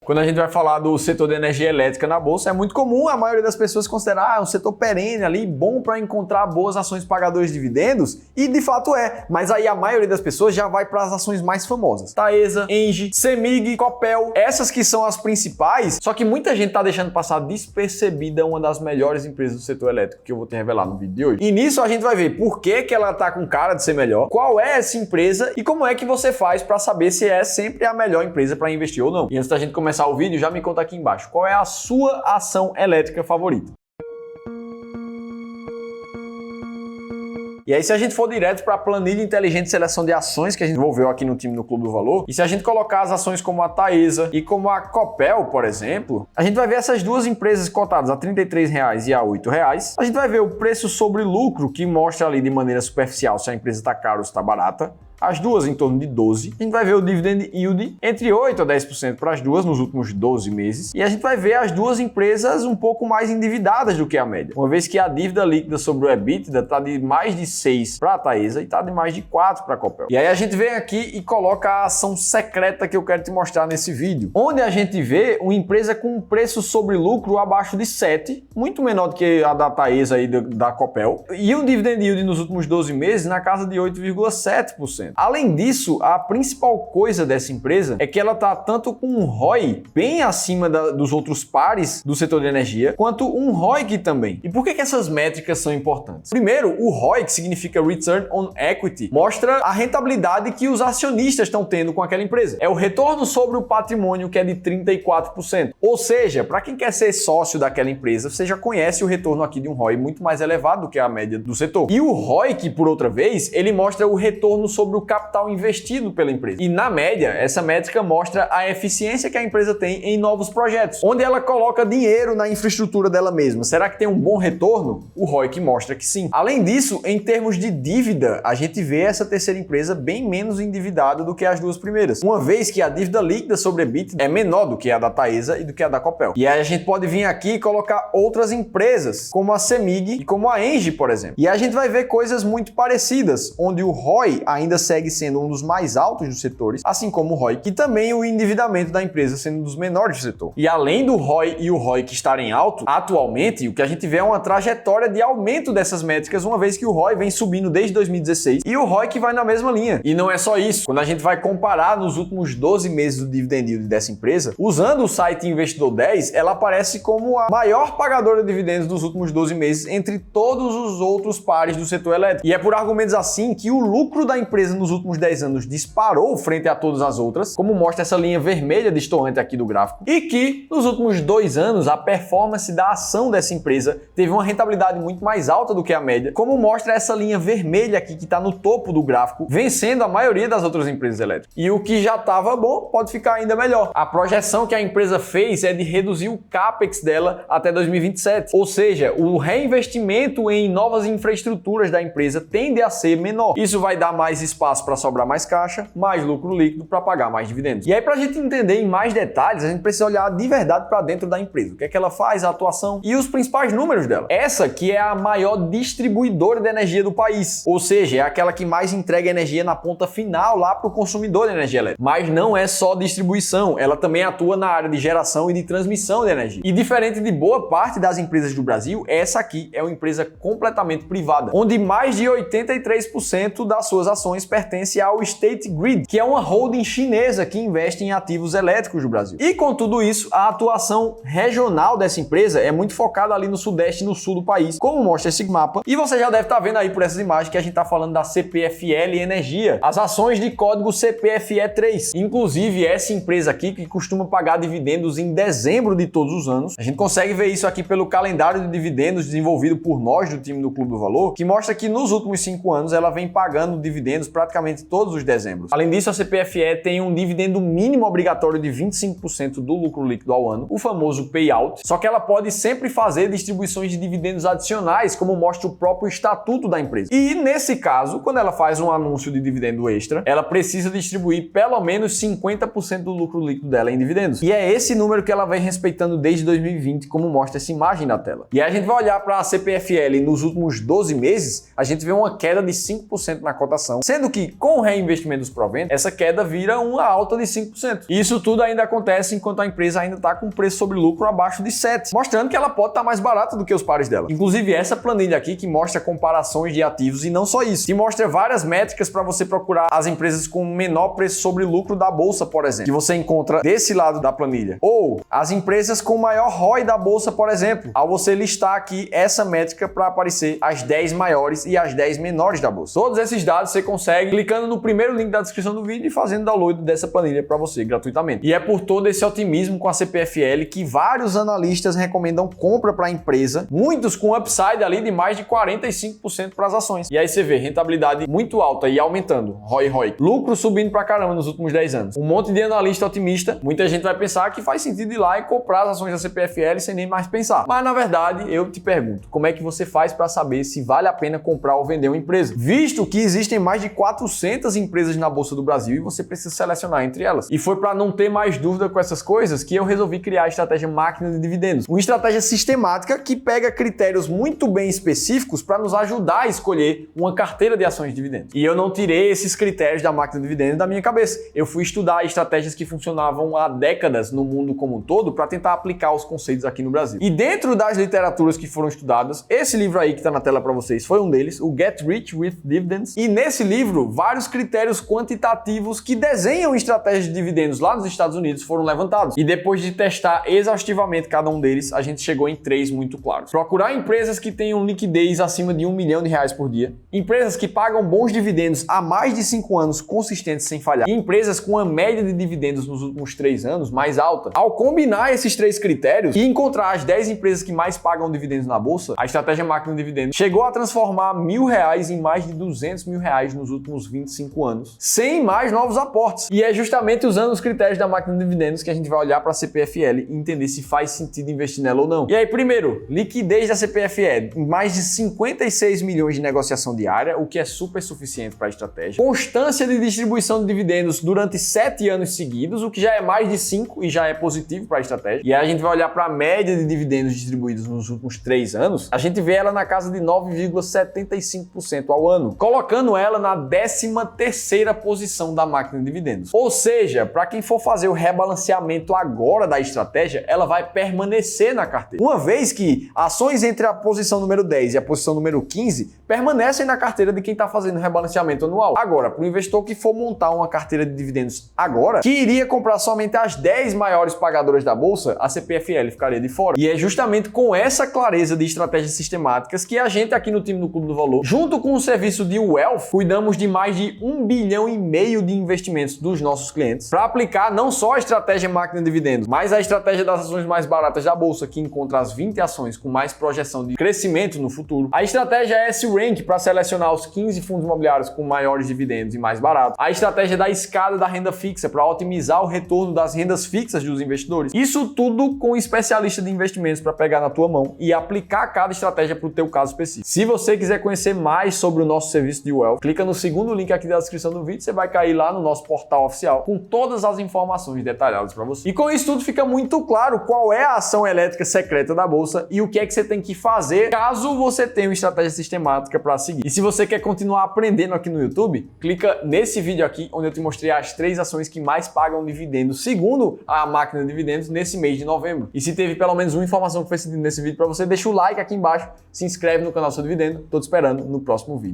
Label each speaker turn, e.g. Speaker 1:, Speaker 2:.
Speaker 1: Quando a gente vai falar do setor de energia elétrica na bolsa, é muito comum a maioria das pessoas considerar um setor perene ali, bom para encontrar boas ações pagadoras de dividendos, e de fato é. Mas aí a maioria das pessoas já vai para as ações mais famosas. Taesa, Engie, Cemig, Copel, essas que são as principais, só que muita gente está deixando passar despercebida uma das melhores empresas do setor elétrico que eu vou te revelar no vídeo de hoje. E nisso a gente vai ver por que ela está com cara de ser melhor, qual é essa empresa e como é que você faz para saber se é sempre a melhor empresa para investir ou não. E antes da gente começar o vídeo, já me conta aqui embaixo, qual é a sua ação elétrica favorita? E aí, se a gente for direto para a planilha inteligente de seleção de ações que a gente desenvolveu aqui no time do Clube do Valor, e se a gente colocar as ações como a Taesa e como a Copel, por exemplo, a gente vai ver essas duas empresas cotadas a R$ 33,00 e a R$ 8,00. A gente vai ver o preço sobre lucro, que mostra ali de maneira superficial se a empresa está cara ou está barata. As duas em torno de 12. A gente vai ver o dividend yield entre 8 a 10% para as duas nos últimos 12 meses. E a gente vai ver as duas empresas um pouco mais endividadas do que a média. Uma vez que a dívida líquida sobre o EBITDA está de mais de 6 para a Taesa e está de mais de 4 para a Copel. E aí a gente vem aqui e coloca a ação secreta que eu quero te mostrar nesse vídeo. Onde a gente vê uma empresa com um preço sobre lucro abaixo de 7, muito menor do que a da Taesa e da Copel. E um dividend yield nos últimos 12 meses na casa de 8,7%. Além disso, a principal coisa dessa empresa é que ela está tanto com um ROI bem acima dos outros pares do setor de energia, quanto um ROIC também. E por que essas métricas são importantes? Primeiro, o ROI, que significa Return on Equity, mostra a rentabilidade que os acionistas estão tendo com aquela empresa. É o retorno sobre o patrimônio, que é de 34%. Ou seja, para quem quer ser sócio daquela empresa, você já conhece o retorno aqui de um ROI muito mais elevado do que a média do setor. E o ROIC, por outra vez, ele mostra o retorno sobre o capital investido pela empresa. E na média, essa métrica mostra a eficiência que a empresa tem em novos projetos, onde ela coloca dinheiro na infraestrutura dela mesma. Será que tem um bom retorno? O ROIC mostra que sim. Além disso, em termos de dívida, a gente vê essa terceira empresa bem menos endividada do que as duas primeiras, uma vez que a dívida líquida sobre EBITDA é menor do que a da Taesa e do que a da Copel. E aí a gente pode vir aqui e colocar outras empresas, como a Cemig e como a Engie, por exemplo. E a gente vai ver coisas muito parecidas, onde o ROI ainda segue sendo um dos mais altos dos setores, assim como o ROIC, e também o endividamento da empresa sendo um dos menores do setor. E além do ROI e o ROIC estarem altos, atualmente o que a gente vê é uma trajetória de aumento dessas métricas, uma vez que o ROI vem subindo desde 2016 e o ROIC vai na mesma linha. E não é só isso. Quando a gente vai comparar nos últimos 12 meses do dividend yield dessa empresa, usando o site Investidor 10, ela aparece como a maior pagadora de dividendos dos últimos 12 meses entre todos os outros pares do setor elétrico. E é por argumentos assim que o lucro da empresa nos últimos 10 anos disparou frente a todas as outras, como mostra essa linha vermelha destoante aqui do gráfico, e que nos últimos 2 anos a performance da ação dessa empresa teve uma rentabilidade muito mais alta do que a média, como mostra essa linha vermelha aqui que está no topo do gráfico, vencendo a maioria das outras empresas elétricas. E o que já estava bom pode ficar ainda melhor. A projeção que a empresa fez é de reduzir o CAPEX dela até 2027, ou seja, o reinvestimento em novas infraestruturas da empresa tende a ser menor. Isso vai dar mais espaço para sobrar mais caixa, mais lucro líquido para pagar mais dividendos. E aí, para a gente entender em mais detalhes, a gente precisa olhar de verdade para dentro da empresa. O que é que ela faz, a atuação e os principais números dela. Essa que é a maior distribuidora de energia do país, ou seja, é aquela que mais entrega energia na ponta final lá para o consumidor de energia elétrica. Mas não é só distribuição, ela também atua na área de geração e de transmissão de energia. E diferente de boa parte das empresas do Brasil, essa aqui é uma empresa completamente privada, onde mais de 83% das suas ações pertence ao State Grid, que é uma holding chinesa que investe em ativos elétricos do Brasil. E com tudo isso, a atuação regional dessa empresa é muito focada ali no sudeste e no sul do país, como mostra esse mapa. E você já deve estar vendo aí por essas imagens que a gente está falando da CPFL Energia, as ações de código CPFE3. Inclusive, essa empresa aqui que costuma pagar dividendos em dezembro de todos os anos. A gente consegue ver isso aqui pelo calendário de dividendos desenvolvido por nós do time do Clube do Valor, que mostra que nos últimos 5 anos ela vem pagando dividendos praticamente todos os dezembros. Além disso, a CPFE tem um dividendo mínimo obrigatório de 25% do lucro líquido ao ano, o famoso payout, só que ela pode sempre fazer distribuições de dividendos adicionais, como mostra o próprio estatuto da empresa. E nesse caso, quando ela faz um anúncio de dividendo extra, ela precisa distribuir pelo menos 50% do lucro líquido dela em dividendos. E é esse número que ela vem respeitando desde 2020, como mostra essa imagem na tela. E aí a gente vai olhar para a CPFL nos últimos 12 meses, a gente vê uma queda de 5% na cotação, sendo que com o reinvestimento dos proventos, essa queda vira uma alta de 5%. E isso tudo ainda acontece enquanto a empresa ainda está com preço sobre lucro abaixo de 7%, mostrando que ela pode estar mais barata do que os pares dela. Inclusive, essa planilha aqui que mostra comparações de ativos e não só isso, que mostra várias métricas para você procurar as empresas com menor preço sobre lucro da bolsa, por exemplo, que você encontra desse lado da planilha. Ou as empresas com maior ROI da bolsa, por exemplo, ao você listar aqui essa métrica para aparecer as 10 maiores e as 10 menores da bolsa. Todos esses dados você consegue clicando no primeiro link da descrição do vídeo e fazendo download dessa planilha para você gratuitamente. E é por todo esse otimismo com a CPFL que vários analistas recomendam compra para a empresa, muitos com upside ali de mais de 45% para as ações. E aí você vê rentabilidade muito alta e aumentando, ROI, lucro subindo pra caramba nos últimos 10 anos. Um monte de analista otimista, muita gente vai pensar que faz sentido ir lá e comprar as ações da CPFL sem nem mais pensar. Mas na verdade, eu te pergunto, como é que você faz para saber se vale a pena comprar ou vender uma empresa? Visto que existem mais de 400 empresas na Bolsa do Brasil e você precisa selecionar entre elas. E foi para não ter mais dúvida com essas coisas que eu resolvi criar a estratégia máquina de dividendos. Uma estratégia sistemática que pega critérios muito bem específicos para nos ajudar a escolher uma carteira de ações de dividendos. E eu não tirei esses critérios da máquina de dividendos da minha cabeça. Eu fui estudar estratégias que funcionavam há décadas no mundo como um todo para tentar aplicar os conceitos aqui no Brasil. E dentro das literaturas que foram estudadas, esse livro aí que está na tela para vocês foi um deles, o Get Rich with Dividends. E nesse livro, vários critérios quantitativos que desenham estratégias de dividendos lá nos Estados Unidos foram levantados. E depois de testar exaustivamente cada um deles, a gente chegou em 3 muito claros. Procurar empresas que tenham liquidez acima de R$1 milhão por dia, empresas que pagam bons dividendos há mais de 5 anos consistentes sem falhar, e empresas com a média de dividendos nos últimos 3 anos mais alta. Ao combinar esses 3 critérios e encontrar as 10 empresas que mais pagam dividendos na bolsa, a estratégia máquina de dividendos chegou a transformar R$1.000 em mais de R$200 mil nos últimos 25 anos, sem mais novos aportes. E é justamente usando os critérios da máquina de dividendos que a gente vai olhar para a CPFL e entender se faz sentido investir nela ou não. E aí, primeiro, liquidez da CPFL, mais de 56 milhões de negociação diária, o que é super suficiente para a estratégia. Constância de distribuição de dividendos durante 7 anos seguidos, o que já é mais de 5 e já é positivo para a estratégia. E aí a gente vai olhar para a média de dividendos distribuídos nos últimos 3 anos, a gente vê ela na casa de 9,75% ao ano, colocando ela na 13ª posição da máquina de dividendos. Ou seja, para quem for fazer o rebalanceamento agora da estratégia, ela vai permanecer na carteira. Uma vez que ações entre a posição número 10 e a posição número 15 permanecem na carteira de quem está fazendo rebalanceamento anual. Agora, para o investidor que for montar uma carteira de dividendos agora, que iria comprar somente as 10 maiores pagadoras da bolsa, a CPFL ficaria de fora. E é justamente com essa clareza de estratégias sistemáticas que a gente aqui no time do Clube do Valor, junto com o serviço de Wealth, cuidamos de mais de R$1,5 bilhão de investimentos dos nossos clientes para aplicar não só a estratégia máquina de dividendos, mas a estratégia das ações mais baratas da bolsa, que encontra as 20 ações com mais projeção de crescimento no futuro. A estratégia S-Rank para selecionar os 15 fundos imobiliários com maiores dividendos e mais baratos. A estratégia da escada da renda fixa para otimizar o retorno das rendas fixas dos investidores. Isso tudo com um especialista de investimentos para pegar na tua mão e aplicar cada estratégia para o teu caso específico. Se você quiser conhecer mais sobre o nosso serviço de Wealth, clica no segundo link aqui da descrição do vídeo, você vai cair lá no nosso portal oficial com todas as informações detalhadas para você. E com isso tudo fica muito claro qual é a ação elétrica secreta da bolsa e o que é que você tem que fazer caso você tenha uma estratégia sistemática para seguir. E se você quer continuar aprendendo aqui no YouTube, clica nesse vídeo aqui onde eu te mostrei as 3 ações que mais pagam dividendos segundo a máquina de dividendos nesse mês de novembro. E se teve pelo menos uma informação que fez sentido nesse vídeo para você, deixa o like aqui embaixo, se inscreve no canal Seu Dividendo. Tô te esperando no próximo vídeo.